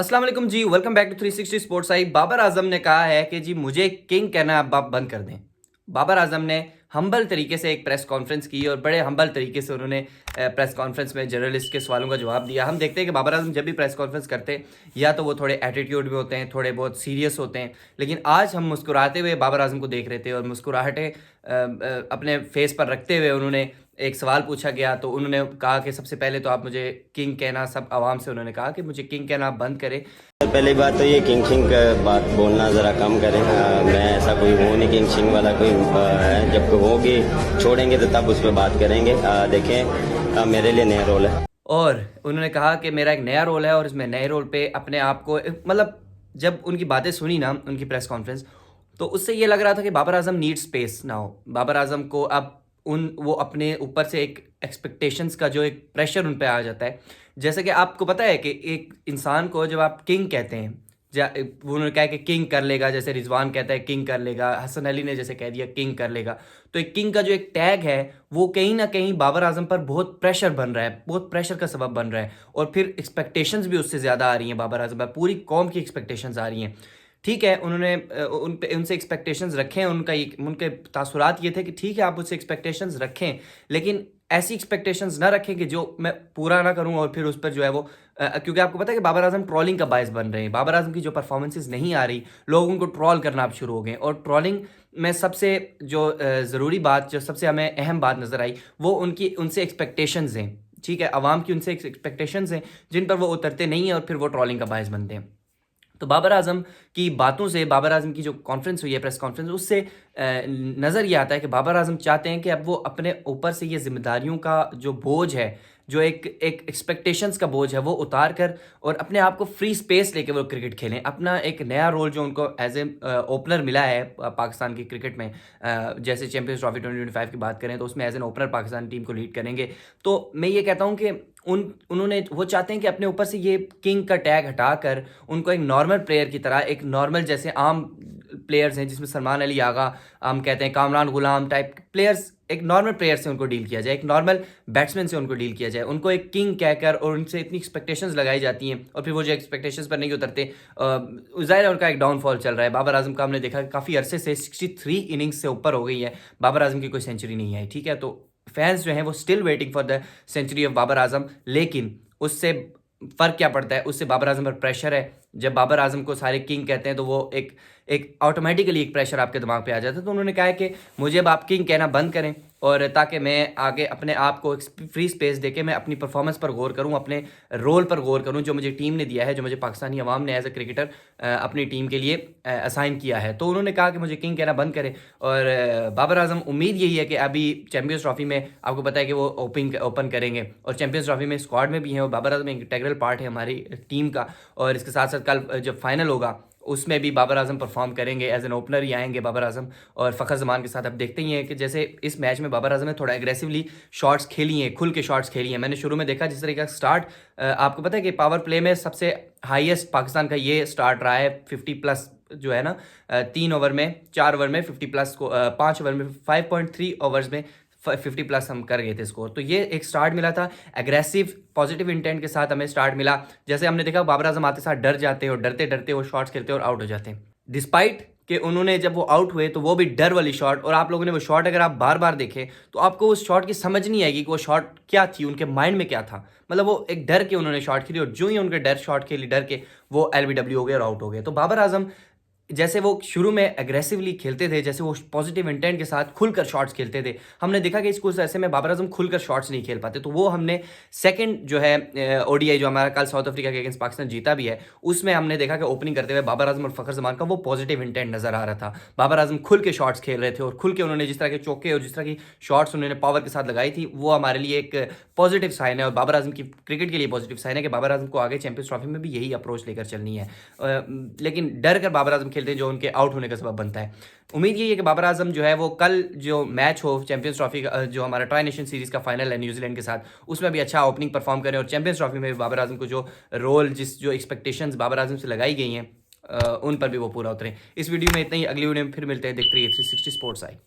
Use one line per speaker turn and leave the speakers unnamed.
अस्सलाम वालेकुम जी, welcome back to 360 sports I. Babar Azam ने कहा है कि जी मुझे किंग कहना अब आप बंद कर दें। बाबर आजम ने हम्बल तरीके से एक प्रेस कॉन्फ्रेंस की और बड़े हम्बल तरीके से उन्होंने प्रेस कॉन्फ्रेंस में जर्नलिस्ट के सवालों का जवाब दिया। हम देखते हैं कि बाबर आजम जब भी प्रेस कॉन्फ्रेंस करते हैं या तो वो थोड़े एटीट्यूड में होते हैं, थोड़े बहुत सीरियस होते हैं, लेकिन आज हम मुस्कुराते हुए बाबर आजम को देख रहे थे और मुस्कुराहटें अपने फेस पर रखते हुए उन्होंने एक सवाल पूछा गया तो उन्होंने कहा कि सबसे पहले तो आप मुझे किंग कहना, सब आवाम से उन्होंने कहा कि मुझे किंग कहना आप बंद करें।
पहली बात तो ये किंग शिंग का बात बोलना ज़रा कम करें। मैं ऐसा कोई हूँ नहीं, किंग शिंग वाला कोई है। जब होगी छोड़ेंगे तो तब उस पर बात करेंगे। देखें मेरे लिए नया रोल है
और उन्होंने कहा कि मेरा एक नया रोल है और इसमें नए रोल पे अपने आप को मतलब जब उनकी बातें सुनी ना, उनकी प्रेस कॉन्फ्रेंस, तो उससे ये लग रहा था कि बाबर आजम नीड स्पेस ना हो। बाबर आजम को अब वो अपने ऊपर से एक एक्सपेक्टेशंस का जो एक प्रेशर उन पे आ जाता है। जैसे कि आपको पता है कि एक इंसान को जब आप किंग कहते हैं, वो उन्होंने कहा कि किंग कर लेगा, जैसे रिजवान कहता है किंग कर लेगा, हसन अली ने जैसे कह दिया किंग कर लेगा, तो एक किंग का जो एक टैग है वो कहीं ना कहीं बाबर आजम पर बहुत प्रेशर बन रहा है, बहुत प्रेशर का सबब बन रहा है। और फिर एक्सपेक्टेशंस भी उससे ज़्यादा आ रही हैं बाबर आजम पर, पूरी कौम की एक्सपेक्टेशंस आ रही हैं। ठीक है, उन्होंने उनसे एक्सपेक्टेशंस रखें, उनके तासुरात ये थे कि ठीक है आप मुझसे एक्सपेक्टेशंस रखें, लेकिन ऐसी एक्सपेक्टेशंस ना रखें कि जो मैं पूरा ना करूं और फिर उस पर जो है वो क्योंकि आपको पता है कि बाबर आजम ट्रोलिंग का बायस बन रहे हैं। बाबर आजम की जो परफॉर्मेंसेज नहीं आ रही, लोग उनको ट्रोल करना अब शुरू हो गए। और ट्रोलिंग में सबसे जो ज़रूरी बात, जो सबसे हमें अहम बात नज़र आई, वो उनसे एक्सपेक्टेशंस हैं। ठीक है, आवाम की उनसे एक्सपेक्टेशंस हैं जिन पर वो उतरते नहीं हैं और फिर वो ट्रोलिंग का बायस बनते हैं। तो बाबर आजम की बातों से, बाबर आजम की जो कॉन्फ्रेंस हुई है, प्रेस कॉन्फ्रेंस, उससे नज़र ये आता है कि बाबर आजम चाहते हैं कि अब वो अपने ऊपर से ये जिम्मेदारियों का जो बोझ है, जो एक एक एक्सपेक्टेशंस का बोझ है, वो उतार कर और अपने आप को फ्री स्पेस लेके वो क्रिकेट खेलें। अपना एक नया रोल जो उनको एज ए ओपनर मिला है पाकिस्तान की क्रिकेट में, जैसे चैंपियंस ट्रॉफी 2025 की बात करें तो उसमें as an opener Pakistan team को लीड करेंगे। तो मैं ये कहता हूँ कि उन्होंने वो चाहते हैं कि अपने ऊपर से ये किंग का टैग हटाकर उनको एक नॉर्मल प्लेयर की तरह, एक नॉर्मल जैसे आम प्लेयर्स हैं जिसमें सलमान अली आगा, हम कहते हैं कामरान गुलाम टाइप प्लेयर्स, एक नॉर्मल प्लेयर से उनको डील किया जाए, एक नॉर्मल बैट्समैन से उनको डील किया जाए। उनको एक किंग कहकर और उनसे इतनी एक्सपेक्टेशंस लगाई जाती हैं और फिर वो जो एक्सपेक्टेशंस पर नहीं उतरते, ज़ाहिर है उनका एक डाउनफॉल चल रहा है। बाबर आजम का हमने देखा काफ़ी अरसे से 63 इनिंग्स से ऊपर हो गई है, बाबर आजम की कोई सेंचुरी नहीं आई। ठीक है, तो फैंस जो हैं वो still waiting for the century of Babar Azam, लेकिन उससे फ़र्क क्या पड़ता है, उससे बाबर आजम पर प्रेशर है। जब बाबर आजम को सारे किंग कहते हैं तो वो एक एक ऑटोमेटिकली एक प्रेशर आपके दिमाग पे आ जाता है। तो उन्होंने कहा है कि मुझे अब आप किंग कहना बंद करें और ताकि मैं आगे अपने आप को फ्री स्पेस देके मैं अपनी परफॉर्मेंस पर गौर करूं, अपने रोल पर गौर करूं जो मुझे टीम ने दिया है, जो मुझे पाकिस्तानी अवाम ने एज ए क्रिकेटर अपनी टीम के लिए असाइन किया है। तो उन्होंने कहा कि मुझे किंग कहना बंद करें। और बाबर आजम, उम्मीद यही है कि अभी चैम्पियंस ट्रॉफी में आपको पता है कि वो ओपन करेंगे और चैम्पियंस ट्रॉफी में स्क्वाड में भी हैं और बाबर आजम एक इंटीग्रल पार्ट है हमारी टीम का। और इसके साथ साथ कल जब फाइनल होगा उसमें भी बाबर आजम परफॉर्म करेंगे, एज एन ओपनर ही आएंगे बाबर आजम और फ़खर जमान के साथ। अब देखते ही हैं कि जैसे इस मैच में बाबर आजम ने थोड़ा एग्रेसिवली शॉट्स खेली हैं, खुल के शॉट्स खेली हैं। मैंने शुरू में देखा जिस तरीके का स्टार्ट, आपको पता है कि पावर प्ले में सबसे हाईएस्ट पाकिस्तान का ये स्टार्ट रहा है 50+ जो है ना, 3 ओवर में, 4 ओवर में 50+ को, 5 ओवर में 5.3 ओवर्स में 50+ हम कर गए थे स्कोर। तो ये एक स्टार्ट मिला था एग्रेसिव पॉजिटिव इंटेंट के साथ, हमें स्टार्ट मिला। जैसे हमने देखा बाबर आजम आते साथ डर जाते हैं और डरते डरते वो शॉट्स खेलते और आउट हो जाते हैं। डिस्पाइट कि उन्होंने जब वो आउट हुए तो वो भी डर वाली शॉट, और आप लोगों ने वो शॉट अगर आप बार बार देखें तो आपको उस शॉट की समझ नहीं आएगी कि वो शॉट क्या थी, उनके माइंड में क्या था। मतलब वो एक डर के उन्होंने शॉट खेली और जो ही उनके डर शॉट खेली, डर के वो एलबीडब्ल्यू हो गए और आउट हो गए। तो बाबर आजम जैसे वो शुरू में एग्रेसिवली खेलते थे, जैसे वो पॉजिटिव इंटेंट के साथ खुलकर शॉट्स खेलते थे, हमने देखा कि इस कुछ ऐसे में बाबर आजम खुलकर शॉट्स नहीं खेल पाते। तो वो हमने सेकंड जो है ओडीआई जो हमारा कल साउथ अफ्रीका के अगेंस्ट पाकिस्तान जीता भी है, उसमें हमने देखा कि ओपनिंग करते हुए बाबर आजम और फ़खर जमान का वो पॉजिटिव इंटेंट नजर आ रहा था। बाबर आजम खुल के शॉट्स खेल रहे थे और खुल के उन्होंने जिस तरह के चौके और जिस तरह की शॉट्स उन्होंने पावर के साथ लगाई थी, वो हमारे लिए एक पॉजिटिव साइन है और बाबर आजम की क्रिकेट के लिए पॉजिटिव साइन है कि बाबर आजम को आगे चैंपियंस ट्रॉफी में भी यही अप्रोच लेकर चलनी है। लेकिन डर कर बाबर आजम खेलते हैं जो उनके आउट होने का सबब बनता है। उम्मीद यही है कि बाबर आजम जो है वो कल जो मैच हो चैंपियंस ट्रॉफी का, जो हमारा ट्राई नेशन सीरीज़ का फाइनल है न्यूजीलैंड के साथ, उसमें भी अच्छा ओपनिंग परफॉर्म करें और चैंपियंस ट्रॉफी में भी बाबर आजम को जो रोल, जो एक्सपेक्टेशंस बाबर आजम से लगाई गई हैं उन पर भी वो पूरा उतरें। इस वीडियो में इतना ही, अगली वीडियो में फिर मिलते हैं। देखते रहिए 360 स्पोर्ट्स आई।